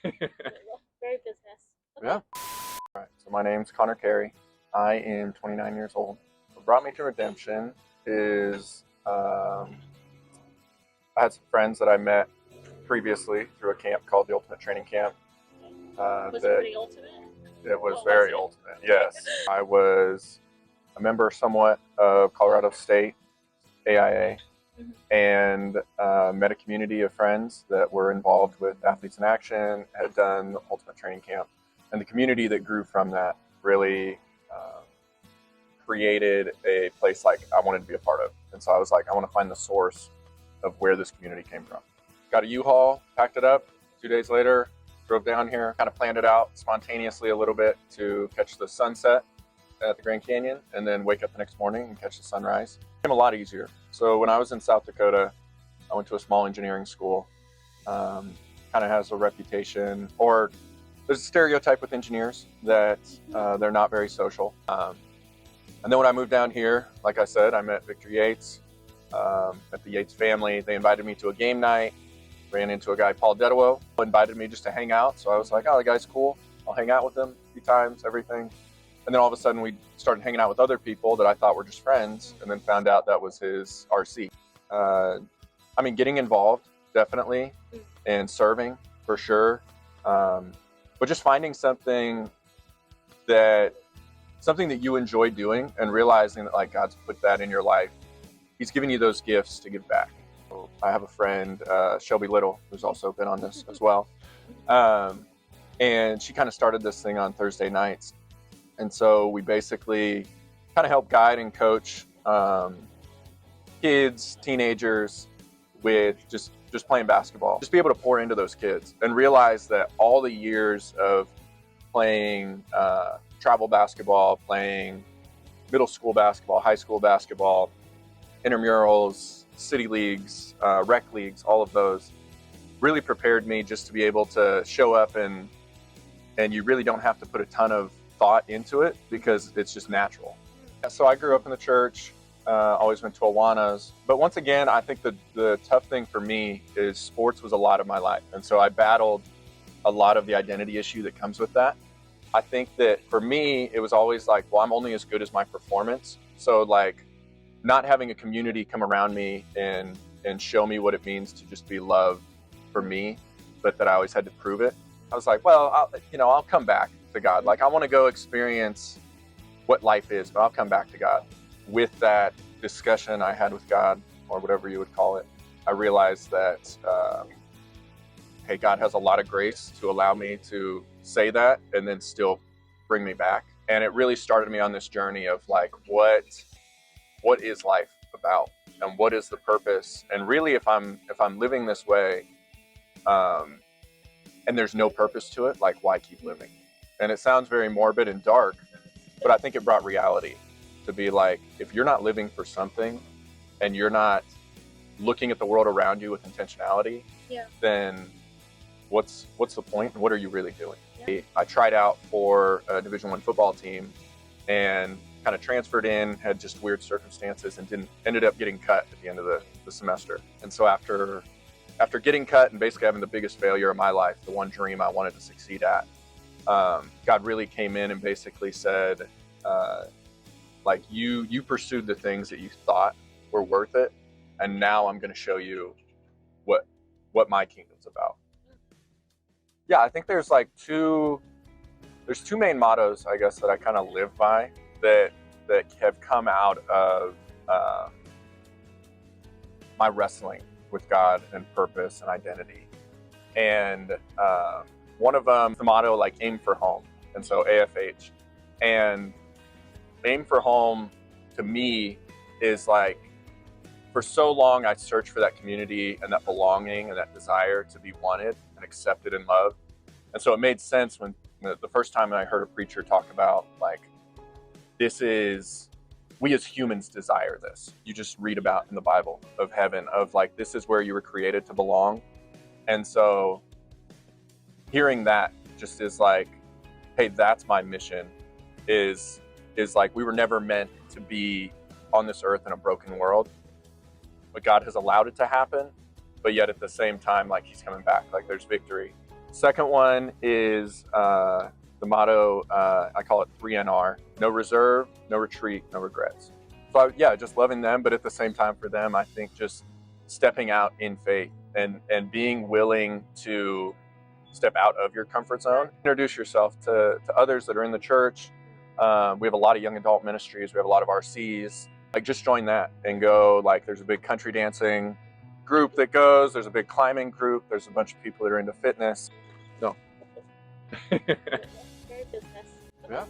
Very business. Okay. Yeah. All right. So my name's Carey. I am 29 years old. What brought me to Redemption is I had some friends that I met previously through a camp called the Ultimate Training Camp. Was it pretty ultimate? It was What very was ultimate. Yes. I was a member somewhat of Colorado State AIA and met a community of friends that were involved with Athletes in Action, had done the Ultimate Training Camp. And the community that grew from that really created a place like I wanted to be a part of. And so I was like, I want to find the source of where this community came from. Got a U-Haul, packed it up. 2 days later, drove down here, kind of planned it out spontaneously a little bit to catch the sunset at the Grand Canyon and then wake up the next morning and catch the sunrise. It became a lot easier. So when I was in South Dakota, I went to a small engineering school. Kind of has a reputation, or there's a stereotype with engineers that they're not very social. And then when I moved down here, like I said, I met Victor Yates, met the Yates family. They invited me to a game night. Ran into a guy, Paul Dedewo, invited me just to hang out. So I was like, oh, the guy's cool. I'll hang out with him a few times, everything. And then all of a sudden we started hanging out with other people that I thought were just friends, and then found out that was his RC. I mean, getting involved, definitely, and serving for sure. But just finding something that you enjoy doing and realizing that like God's put that in your life. He's given you those gifts to give back. I have a friend, Shelby Little, who's also been on this as well. And she kind of started this thing on Thursday nights. And so we basically kind of help guide and coach kids, teenagers with just playing basketball. Just be able to pour into those kids and realize that all the years of playing travel basketball, playing middle school basketball, high school basketball, intramurals, city leagues, rec leagues, all of those really prepared me just to be able to show up and you really don't have to put a ton of thought into it because it's just natural. So I grew up in the church, always went to Awanas. But once again, I think the tough thing for me is sports was a lot of my life. And so I battled a lot of the identity issue that comes with that. I think that for me, it was always like, well, I'm only as good as my performance. So like not having a community come around me and show me what it means to just be loved for me, but that I always had to prove it. I was like, well, I'll come back to God. Like I want to go experience what life is, but I'll come back to God. With that discussion I had with God, or whatever you would call it, I realized that, hey, God has a lot of grace to allow me to say that and then still bring me back. And it really started me on this journey of like, what is life about and what is the purpose? And really, if I'm living this way, and there's no purpose to it, like why keep living? And it sounds very morbid and dark, but I think it brought reality to be like, if you're not living for something and you're not looking at the world around you with intentionality, then what's the point? And what are you really doing? Yeah. I tried out for a Division I football team and kind of transferred in, had just weird circumstances, and ended up getting cut at the end of the semester. And so after getting cut and basically having the biggest failure of my life, the one dream I wanted to succeed at, God really came in and basically said, like you pursued the things that you thought were worth it, and now I'm going to show you what my kingdom's about. Yeah, I think there's two main mottos, I guess, that I kind of live by that have come out of my wrestling with God and purpose and identity. And one of them, the motto, like aim for home. And so AFH. And aim for home to me is like, for so long I searched for that community and that belonging and that desire to be wanted and accepted and loved. And so it made sense when the first time I heard a preacher talk about like, we as humans desire this. You just read about in the Bible of heaven, of like, this is where you were created to belong. And so hearing that just is like, hey, that's my mission, is like, we were never meant to be on this earth in a broken world, but God has allowed it to happen. But yet at the same time, like he's coming back, like there's victory. Second one is the motto, I call it 3NR: no reserve, no retreat, no regrets. So yeah, just loving them, but at the same time for them, I think just stepping out in faith and being willing to step out of your comfort zone. Introduce yourself to others that are in the church. We have a lot of young adult ministries. We have a lot of RCs. Like, just join that and go. Like, there's a big country dancing group that goes. There's a big climbing group. There's a bunch of people that are into fitness. No. Very business. Yeah.